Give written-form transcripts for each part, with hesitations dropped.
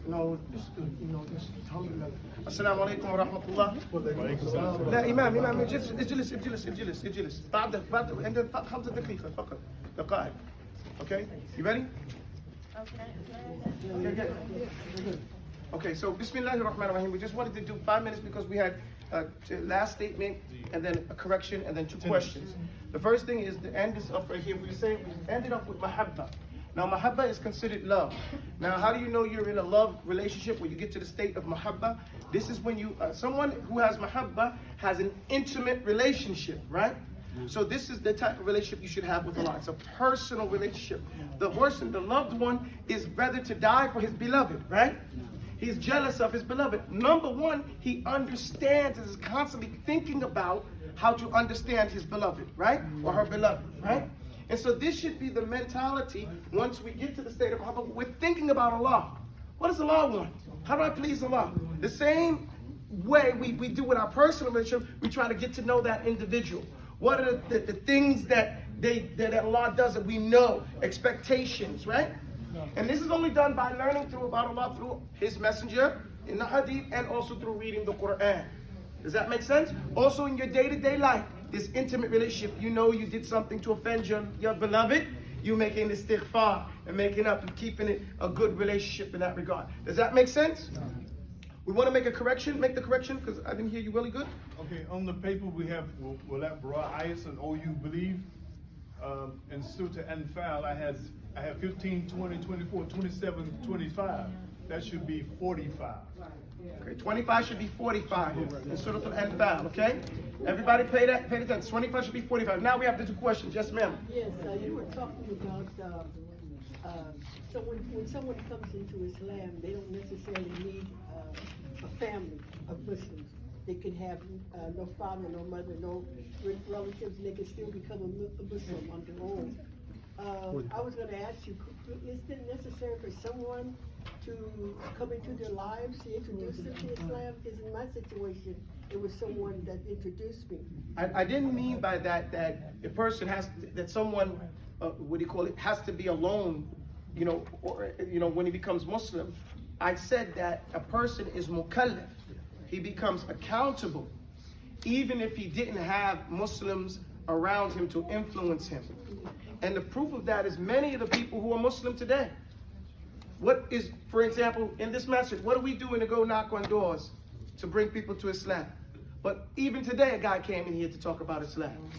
No, just alhamdulillah. Assalamu alaikum wa rahmatullah. لا إمام اجلس بعد عندنا 5 دقيقة فقط دقائق. Okay, you ready? Okay, so Bismillahir Rahmanir Rahim. We just wanted to do 5 minutes because we had last statement and then a correction and then 2 questions. The first thing is to end this up right here. We ended up with mahabba. Now, mahabba is considered love. Now, how do you know you're in a love relationship when you get to the state of mahabba? This is when you, someone who has mahabba has an intimate relationship, right? So this is the type of relationship you should have with Allah. It's a personal relationship. The person, the loved one, is rather to die for his beloved, right? He's jealous of his beloved. Number one, he understands and is constantly thinking about how to understand his beloved, right? Or her beloved, right? And so this should be the mentality once we get to the state of mahabba. We're thinking about Allah. What does Allah want? How do I please Allah? The same way we do with our personal relationship, we try to get to know that individual. What are the things that Allah does that we know, expectations, right? And this is only done by learning about Allah through His Messenger, in the Hadith, and also through reading the Quran. Does that make sense? Also in your day-to-day life, this intimate relationship, you know you did something to offend your beloved, you making istighfar and making up and keeping it a good relationship in that regard. Does that make sense? We want to make a correction, make the correction, because I didn't hear you really good. Okay, on the paper we have Walat Bara Ayas and all you believe. In Surah Anfal I have 15, 20, 24, 27, 25. That should be 45. Okay, 25 should be 45 in Surah Al-Anfal, okay? Everybody pay attention. 25 should be 45. Now we have the 2 questions. Yes, ma'am. Yes, you were talking about when someone comes into Islam, they don't necessarily need a family of Muslims. They can have no father, no mother, no relatives, and they can still become a Muslim on their own. I was going to ask you, is it necessary for someone to come into their lives to introduce them to Islam? Because in my situation, it was someone that introduced me. I didn't mean by that a person that someone, what do you call it, has to be alone, or when he becomes Muslim. I said that a person is mukallaf. He becomes accountable, even if he didn't have Muslims around him to influence him. And the proof of that is many of the people who are Muslim today. What is, for example, in this message, what are we doing to go knock on doors to bring people to Islam? But even today, a guy came in here to talk about Islam.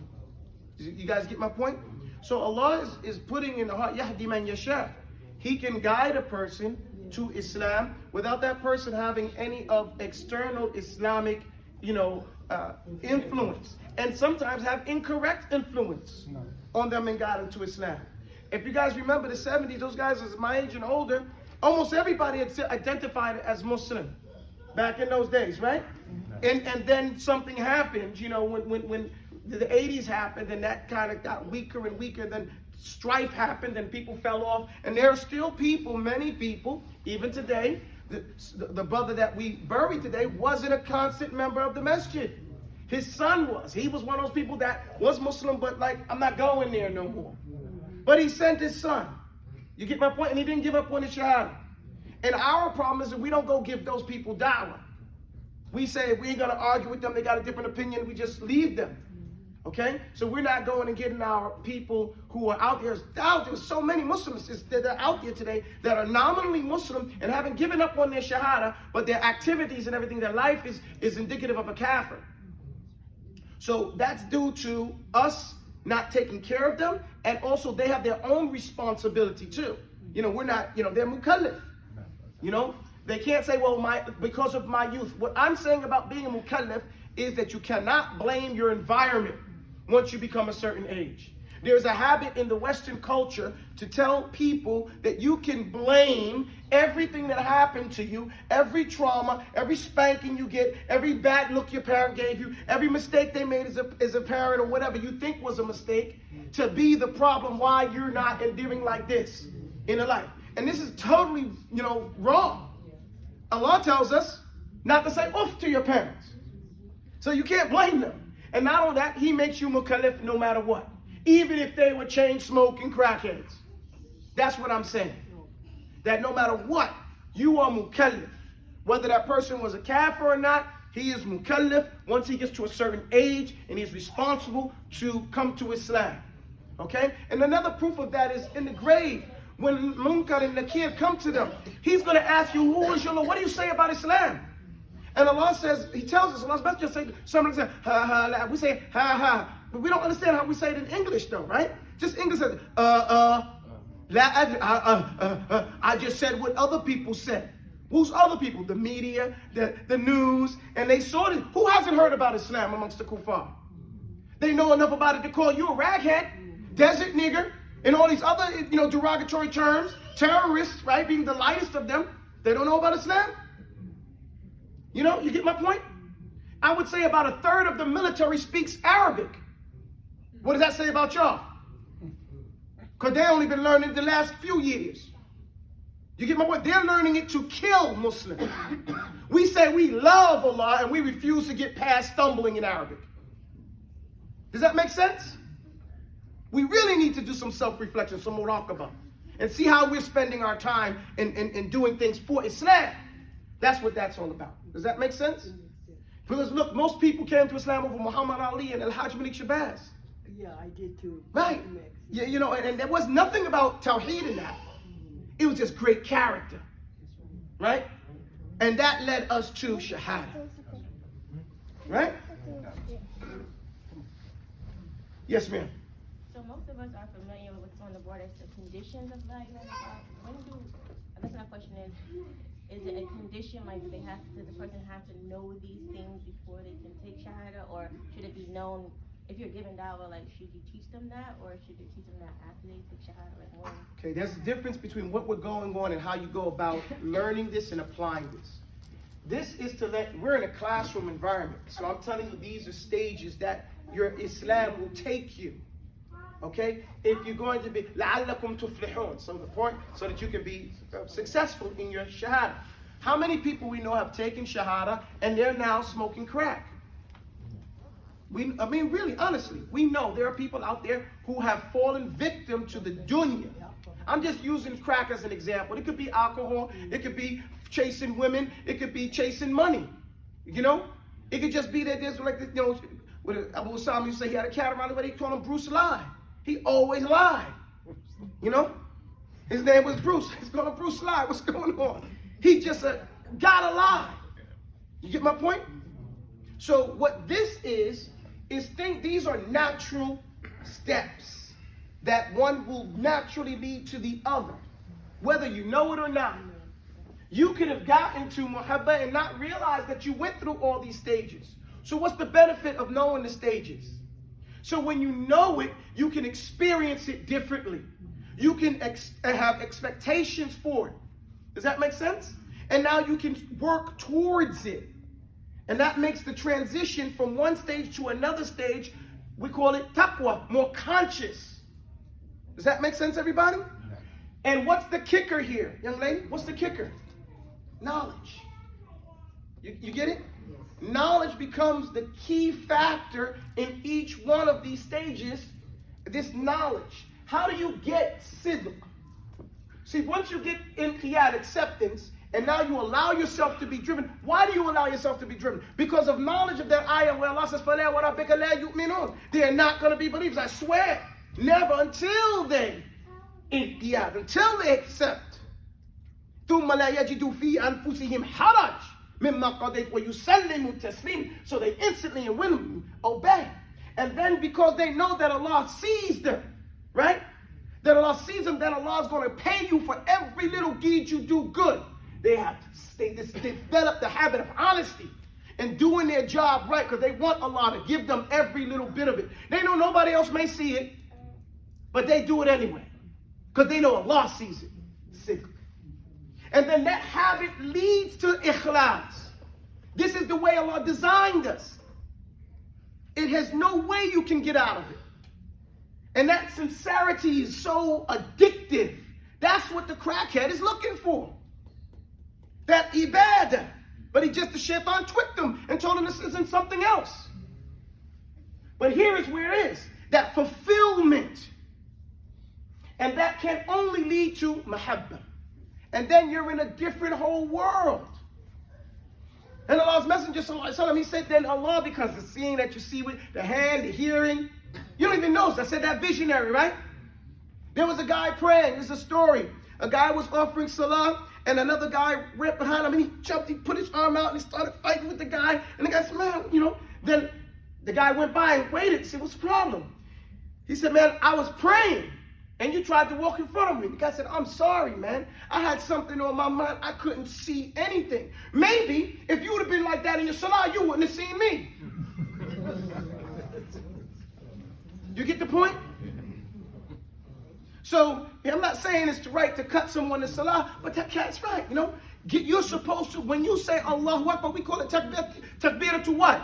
You guys get my point? So Allah is putting in the heart, Yahdi man yasha. He can guide a person to Islam without that person having any of external Islamic, influence, and sometimes have incorrect influence on them and guide them to Islam. If you guys remember the 70s, those guys was my age and older, almost everybody had identified as Muslim back in those days, right? And then something happened, when the 80s happened, and that kind of got weaker and weaker. Then strife happened and people fell off. And there are still people, many people, even today, the brother that we buried today wasn't a constant member of the masjid. His son was. He was one of those people that was Muslim, but I'm not going there no more. But he sent his son. You get my point? And he didn't give up on his shahada. And our problem is that we don't go give those people dawah. We say we ain't going to argue with them. They got a different opinion. We just leave them. Okay? So we're not going and getting our people who are out there. There's so many Muslims that are out there today that are nominally Muslim and haven't given up on their shahada, but their activities and everything, their life is indicative of a kafir. So that's due to us not taking care of them, and also they have their own responsibility too. We're not, they're mukallaf. They can't say, well, because of my youth. What I'm saying about being a mukallaf is that you cannot blame your environment once you become a certain age. There's a habit in the Western culture to tell people that you can blame everything that happened to you, every trauma, every spanking you get, every bad look your parent gave you, every mistake they made as a parent or whatever you think was a mistake, to be the problem why you're not endearing like this in a life. And this is totally, wrong. Allah tells us not to say oof to your parents. So you can't blame them. And not only that, He makes you mukallaf no matter what. Even if they were chain smoking crackheads. That's what I'm saying. That no matter what, you are mukallaf. Whether that person was a kafir or not, he is mukallaf once he gets to a certain age, and he's responsible to come to Islam. Okay? And another proof of that is in the grave. When Munkar and Nakir come to them, he's going to ask you, who is your Lord? What do you say about Islam? And Allah says, He tells us, Allah's messenger say, somebody says, ha ha, la. We say, ha ha. But we don't understand how we say it in English though, right? Just English says, I just said what other people said. Who's other people? The media, the news, and they saw it. Who hasn't heard about Islam amongst the kuffar? They know enough about it to call you a raghead, desert nigger, and all these other, derogatory terms, terrorists, right, being the lightest of them. They don't know about Islam. You get my point? I would say about a third of the military speaks Arabic. What does that say about y'all? Because they only been learning the last few years. You get my point? They're learning it to kill Muslims. We say we love Allah and we refuse to get past stumbling in Arabic. Does that make sense? We really need to do some self-reflection, some muraqabah, and see how we're spending our time in doing things for Islam. That's what that's all about. Does that make sense? Because look, most people came to Islam over Muhammad Ali and Al-Hajj Malik Shabazz. Yeah, I did too. Right. Yeah, and there was nothing about Tawheed in that. It was just great character. Right? And that led us to Shahada. Right? Yes, ma'am. So most of us are familiar with what's on the board as the conditions of La ilaha illallah. I guess my question is it a condition, like does the person have to know these things before they can take Shahada, or should it be known, if you're giving dawah, like should you teach them that, or should you teach them that after they take Shahada, like when? Okay, there's a difference between what we're going on and how you go about learning this and applying this. This is we're in a classroom environment, so I'm telling you these are stages that your Islam will take you. Okay? If you're going to be لَعَلَّكُمْ تُفْلِحُونَ, so the point, so that you can be successful in your Shahada. How many people we know have taken Shahada and they're now smoking crack? Really, honestly, we know there are people out there who have fallen victim to the dunya. I'm just using crack as an example. It could be alcohol, it could be chasing women, it could be chasing money. It could just be that there's like, what Abu Osama used to say, he had a cat around the way, they call him Bruce Lie. He always lied. His name was Bruce. He's called him Bruce Lie. What's going on? He just gotta lie. You get my point? So what this is these are natural steps that one will naturally lead to the other, whether you know it or not. You could have gotten to muhabba and not realize that you went through all these stages. So what's the benefit of knowing the stages? So when you know it, you can experience it differently. You can have expectations for it. Does that make sense? And now you can work towards it. And that makes the transition from one stage to another stage, we call it taqwa, more conscious. Does that make sense, everybody? And what's the kicker here, young lady? What's the kicker? Knowledge. You get it? Knowledge becomes the key factor in each one of these stages, this knowledge. How do you get sidq? See, once you get inqiyad, acceptance, and now you allow yourself to be driven. Why do you allow yourself to be driven? Because of knowledge of that ayah where Allah says, فَلَا وَرَبِّكَ لَا يُؤْمِنُونَ. They are not going to be believers. I swear. Never until they inqiyad, until they accept. ثُمَّ لَا يَجِدُوا فِي أَنفُسِهِمْ حَرَجٍ مِمَّا قَضَيْتَ وَيُسَلِّمُوا تَسْلِيمًا. So they instantly and willingly obey. And then because they know that Allah sees them, right? That Allah sees them, that Allah is going to pay you for every little deed you do good. They develop the habit of honesty and doing their job right because they want Allah to give them every little bit of it. They know nobody else may see it, but they do it anyway because they know Allah sees it. And then that habit leads to ikhlas. This is the way Allah designed us. It has no way you can get out of it. And that sincerity is so addictive. That's what the crackhead is looking for. That ibadah. But the shaitan tricked him and told him this isn't something else. But here is where it is. That fulfillment. And that can only lead to mahabbah. And then you're in a different whole world. And Allah's Messenger, sallallahu alaihi wasallam, he said, then Allah, because the seeing that you see with the hand, the hearing, you don't even know. So I said that visionary, right? There was a guy praying. There's a story. A guy was offering salah, and another guy went behind him, and he jumped, he put his arm out, and he started fighting with the guy. And the guy said, man, then the guy went by and waited, said, what's the problem? He said, man, I was praying, and you tried to walk in front of me. The guy said, I'm sorry, man. I had something on my mind. I couldn't see anything. Maybe if you would have been like that in your salah, you wouldn't have seen me. You get the point? So, I'm not saying it's right to cut someone in salah, but that cat's right, You're supposed to, when you say Allahu Akbar, we call it takbir to what?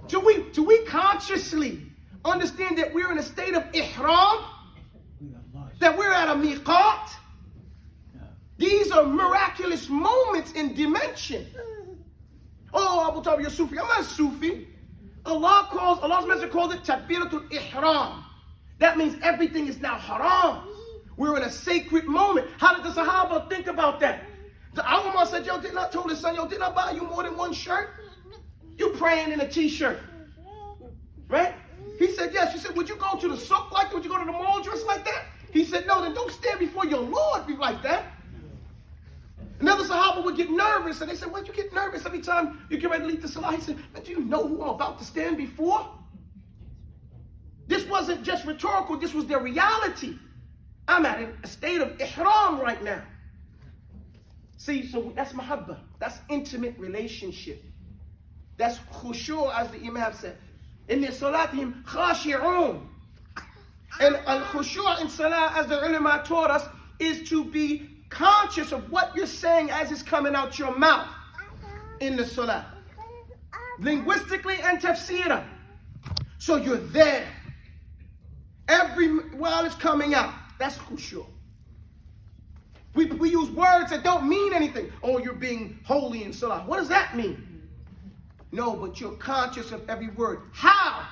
Do we consciously understand that we're in a state of ihram? That we're at a miqat? These are miraculous moments in dimension. Oh, Abu Talib, you're Sufi. I'm not Sufi. Allah's Messenger called it takbiratul ihram. That means everything is now haram. We're in a sacred moment. How did the Sahaba think about that? The Umar said, didn't I told his son, didn't I buy you more than one shirt? You praying in a t-shirt. Right? He said, yes. He said, would you go to the souk like that? Would you go to the mall dressed like that? He said, no, then don't stand before your Lord be like that. Another Sahaba would get nervous, and they said, why'd you get nervous every time you get ready to leave the salah? He said, do you know who I'm about to stand before? This wasn't just rhetorical, this was their reality. I'm at a state of ihram right now. See, so that's mahabbah. That's intimate relationship. That's khushu', as the Imam said. In their salatihim khashi'un. And al-khushu' in salah, as the ulama taught us, is to be conscious of what you're saying as it's coming out your mouth in the salah. Linguistically and tafsirah. So you're there. While it's coming out. That's khushu'. We use words that don't mean anything. Oh, you're being holy in salah. What does that mean? No, but you're conscious of every word. How?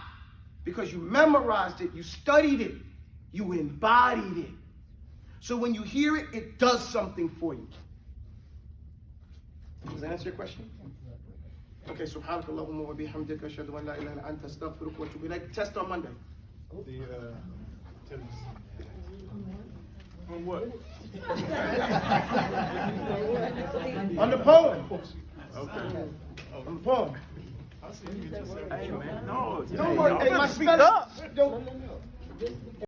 Because you memorized it, you studied it, you embodied it. So when you hear it, it does something for you. Does that answer your question? Okay, subhanakallahumma wa bihamdika ashhadu an la ilaha illa anta astaghfiruka wa atubu ilayk. Test on Monday. On what? On the poem. Okay. On the poem. I see you just Hey, man, no. Don't worry. Hey, my spelling. Don't.